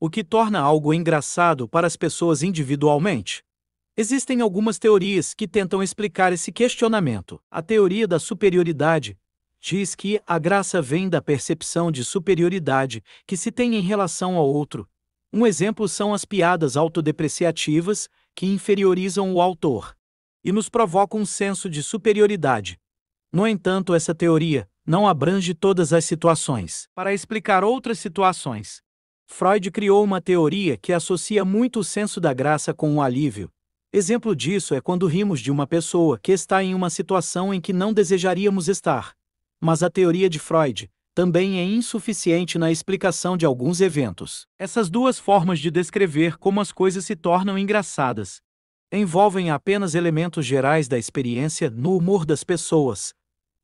o que torna algo engraçado para as pessoas individualmente? Existem algumas teorias que tentam explicar esse questionamento. A teoria da superioridade diz que a graça vem da percepção de superioridade que se tem em relação ao outro. Um exemplo são as piadas autodepreciativas, que inferiorizam o autor e nos provocam um senso de superioridade. No entanto, essa teoria não abrange todas as situações. Para explicar outras situações, Freud criou uma teoria que associa muito o senso da graça com o alívio. Exemplo disso é quando rimos de uma pessoa que está em uma situação em que não desejaríamos estar. Mas a teoria de Freud também é insuficiente na explicação de alguns eventos. Essas duas formas de descrever como as coisas se tornam engraçadas envolvem apenas elementos gerais da experiência no humor das pessoas,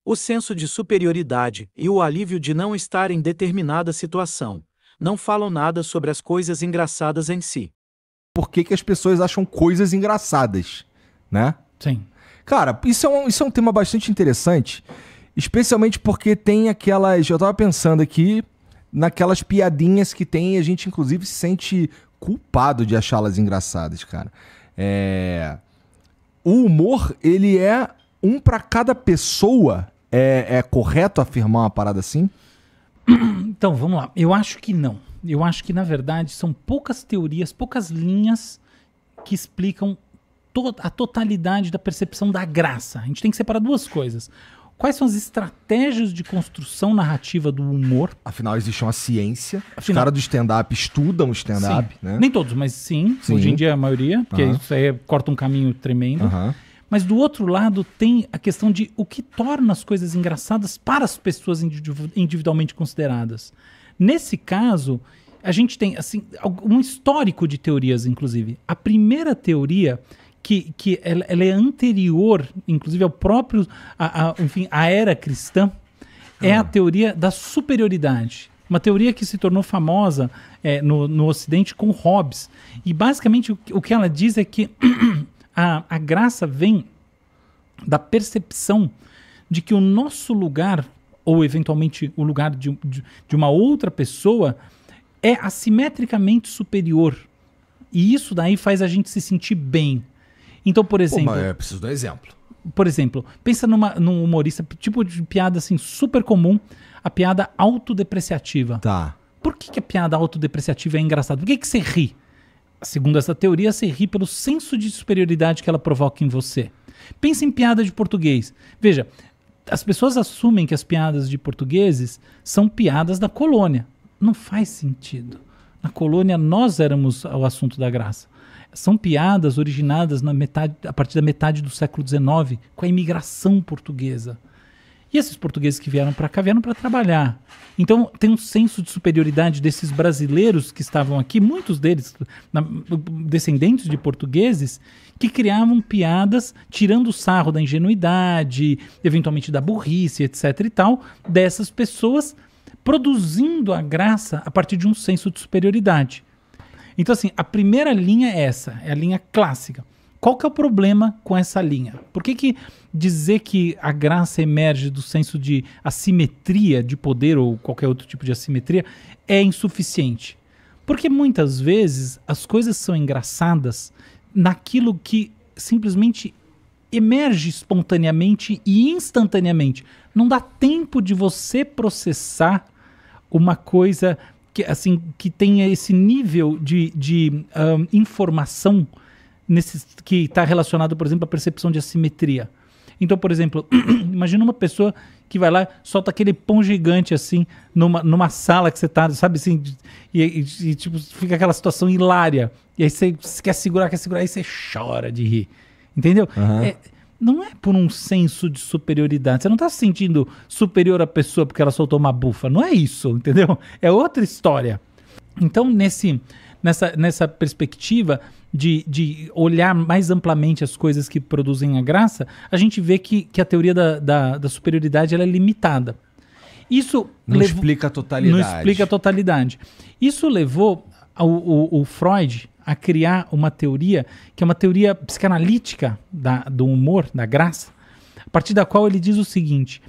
o senso de superioridade e o alívio de não estar em determinada situação. Não falam nada sobre as coisas engraçadas em si. Por que as pessoas acham coisas engraçadas, né? Sim. Cara, isso é um tema bastante interessante, especialmente porque tem aquelas... Eu tava pensando aqui naquelas piadinhas que tem e a gente, inclusive, se sente culpado de achá-las engraçadas, cara. O humor, ele é um pra cada pessoa. É correto afirmar uma parada assim? Então, vamos lá. Eu acho que não. Eu acho que, na verdade, são poucas teorias, poucas linhas que explicam a totalidade da percepção da graça. A gente tem que separar duas coisas. Quais são as estratégias de construção narrativa do humor? Afinal, existe uma ciência. Os caras do stand-up estudam stand-up, né? Nem todos, mas sim. Hoje em dia a maioria, porque isso aí corta um caminho tremendo. Mas do outro lado tem a questão de o que torna as coisas engraçadas para as pessoas individualmente consideradas. Nesse caso, a gente tem assim, um histórico de teorias, inclusive. A primeira teoria, que ela é anterior, inclusive, ao próprio, enfim, à era cristã, é a teoria da superioridade. Uma teoria que se tornou famosa no Ocidente com Hobbes. E, basicamente, o que ela diz é que a graça vem da percepção de que o nosso lugar, ou eventualmente o lugar de uma outra pessoa, é assimetricamente superior. E isso daí faz a gente se sentir bem. Então, por exemplo... mas eu preciso de um exemplo. Por exemplo, pensa num humorista, tipo de piada assim, super comum, a piada autodepreciativa. Tá. Por que a piada autodepreciativa é engraçada? Por que você ri? Segundo essa teoria, você ri pelo senso de superioridade que ela provoca em você. Pensa em piada de português. Veja, as pessoas assumem que as piadas de portugueses são piadas da colônia. Não faz sentido. Na colônia, nós éramos o assunto da graça. São piadas originadas a partir da metade do século XIX, com a imigração portuguesa. E esses portugueses que vieram para cá, vieram para trabalhar. Então, tem um senso de superioridade desses brasileiros que estavam aqui, muitos deles descendentes de portugueses, que criavam piadas tirando o sarro da ingenuidade, eventualmente da burrice, etc. e tal, dessas pessoas, produzindo a graça a partir de um senso de superioridade. Então, assim, a primeira linha é essa, é a linha clássica. Qual que é o problema com essa linha? Por que dizer que a graça emerge do senso de assimetria de poder ou qualquer outro tipo de assimetria é insuficiente? Porque muitas vezes as coisas são engraçadas naquilo que simplesmente emerge espontaneamente e instantaneamente. Não dá tempo de você processar uma coisa que tenha esse nível de informação que está relacionado, por exemplo, à percepção de assimetria. Então, por exemplo, imagina uma pessoa que vai lá, solta aquele pão gigante assim, numa sala que você está, sabe assim, e tipo, fica aquela situação hilária. E aí você quer segurar, aí você chora de rir. Entendeu? Não é por um senso de superioridade. Você não está se sentindo superior à pessoa porque ela soltou uma bufa. Não é isso, entendeu? É outra história. Então, nessa perspectiva de olhar mais amplamente as coisas que produzem a graça, a gente vê que a teoria da superioridade ela é limitada. Isso não explica a totalidade. Não explica a totalidade. Isso levou o Freud a criar uma teoria, que é uma teoria psicanalítica do humor, da graça, a partir da qual ele diz o seguinte: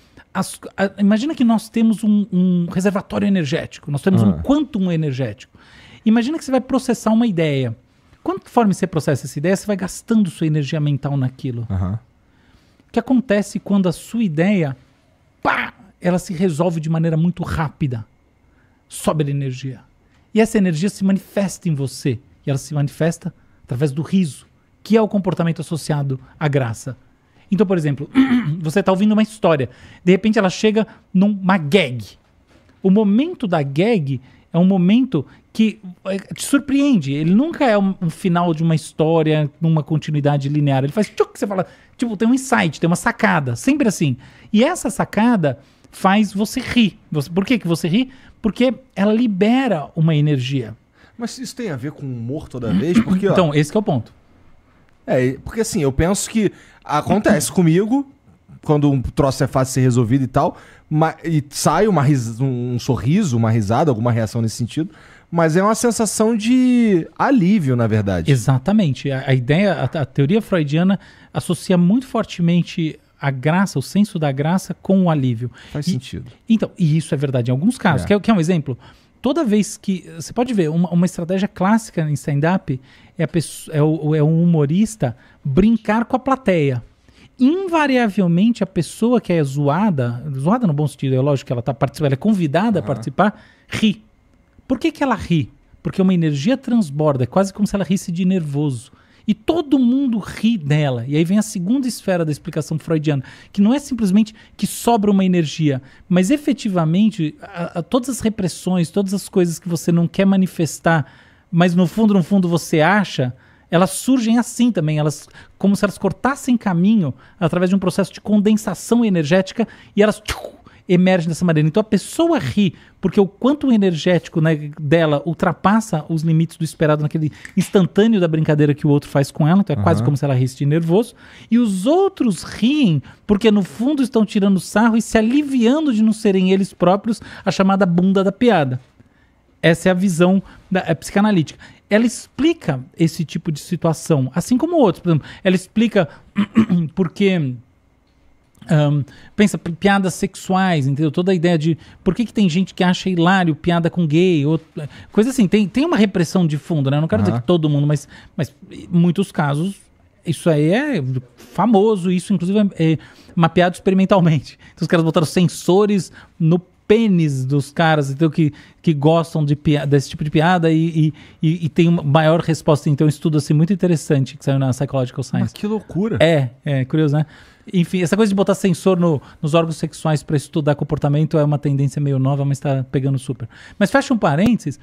imagina que nós temos um reservatório energético, nós temos um quantum energético. Imagina que você vai processar uma ideia. Conforme você processa essa ideia, você vai gastando sua energia mental naquilo. Aham. O que acontece quando a sua ideia, pá, ela se resolve de maneira muito rápida. Sobe a energia. E essa energia se manifesta em você. E ela se manifesta através do riso, que é o comportamento associado à graça. Então, por exemplo, você está ouvindo uma história. De repente ela chega numa gag. O momento da gag é um momento que te surpreende. Ele nunca é um final de uma história, numa continuidade linear. Ele faz tchuc, você fala, tipo, tem um insight, tem uma sacada. Sempre assim. E essa sacada faz você rir. Por que você ri? Porque ela libera uma energia. Mas isso tem a ver com humor toda vez? Porque, ó, Então, esse que é o ponto. porque assim, eu penso que acontece comigo, quando um troço é fácil de ser resolvido e tal, e sai um sorriso, uma risada, alguma reação nesse sentido, mas é uma sensação de alívio, na verdade. Exatamente. A ideia, a teoria freudiana associa muito fortemente a graça, o senso da graça com o alívio. Faz sentido. Então, e isso é verdade em alguns casos. Quer um exemplo? Toda vez que... Você pode ver, uma estratégia clássica em stand-up é um humorista brincar com a plateia. Invariavelmente, a pessoa que é zoada no bom sentido, é lógico que ela está participando, ela é convidada a participar, ri. Por que ela ri? Porque uma energia transborda, é quase como se ela risse de nervoso. E todo mundo ri dela. E aí vem a segunda esfera da explicação freudiana, que não é simplesmente que sobra uma energia, mas efetivamente todas as repressões, todas as coisas que você não quer manifestar, mas no fundo você acha, elas surgem assim também, como se elas cortassem caminho através de um processo de condensação energética e elas emergem dessa maneira. Então a pessoa ri porque o quanto energético, né, dela ultrapassa os limites do esperado naquele instantâneo da brincadeira que o outro faz com ela, então é quase como se ela risse de nervoso, e os outros riem porque no fundo estão tirando sarro e se aliviando de não serem eles próprios a chamada bunda da piada. Essa é a visão psicanalítica. Ela explica esse tipo de situação, assim como outros. Por exemplo, ela explica porque... pensa, piadas sexuais, entendeu? Toda a ideia de por que tem gente que acha hilário piada com gay, coisa assim. Tem uma repressão de fundo, né? Eu não quero dizer que todo mundo, mas em muitos casos isso aí é famoso, isso inclusive é mapeado experimentalmente. Então os caras botaram sensores no pênis dos caras, então, que gostam desse tipo de piada e tem uma maior resposta. Então, um estudo assim, muito interessante que saiu na Psychological Science. Mas que loucura. É curioso, né? Enfim, essa coisa de botar sensor nos órgãos sexuais para estudar comportamento é uma tendência meio nova, mas está pegando super. Mas fecha um parênteses,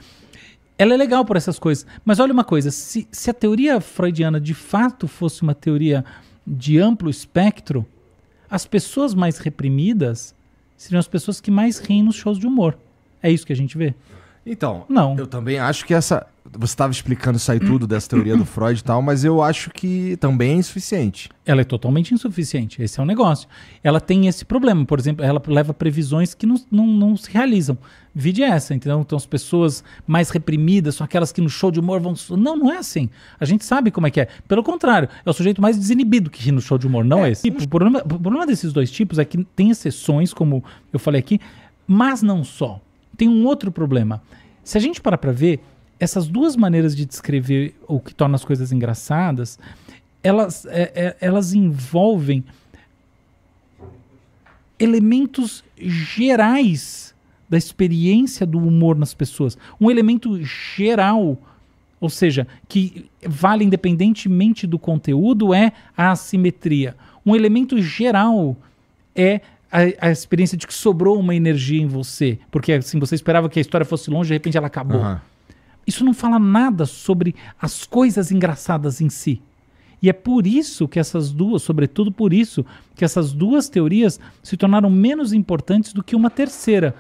ela é legal por essas coisas. Mas olha uma coisa, se a teoria freudiana de fato fosse uma teoria de amplo espectro, as pessoas mais reprimidas seriam as pessoas que mais riem nos shows de humor. É isso que a gente vê? Então, não. Eu também acho que você estava explicando isso aí tudo, dessa teoria do Freud e tal, mas eu acho que também é insuficiente. Ela é totalmente insuficiente, esse é o negócio. Ela tem esse problema, por exemplo, ela leva previsões que não se realizam. Vide essa, entendeu? Então as pessoas mais reprimidas são aquelas que no show de humor vão... Não é assim. A gente sabe como é que é. Pelo contrário, é o sujeito mais desinibido que ri no show de humor, não é esse. O problema desses dois tipos é que tem exceções, como eu falei aqui, mas não só. Tem um outro problema. Se a gente parar para ver, essas duas maneiras de descrever o que torna as coisas engraçadas, elas envolvem elementos gerais da experiência do humor nas pessoas. Um elemento geral, ou seja, que vale independentemente do conteúdo, é a assimetria. Um elemento geral é a experiência de que sobrou uma energia em você. Porque assim, você esperava que a história fosse longe, de repente ela acabou. Isso não fala nada sobre as coisas engraçadas em si. E é por isso que sobretudo por isso, que essas duas teorias se tornaram menos importantes do que uma terceira.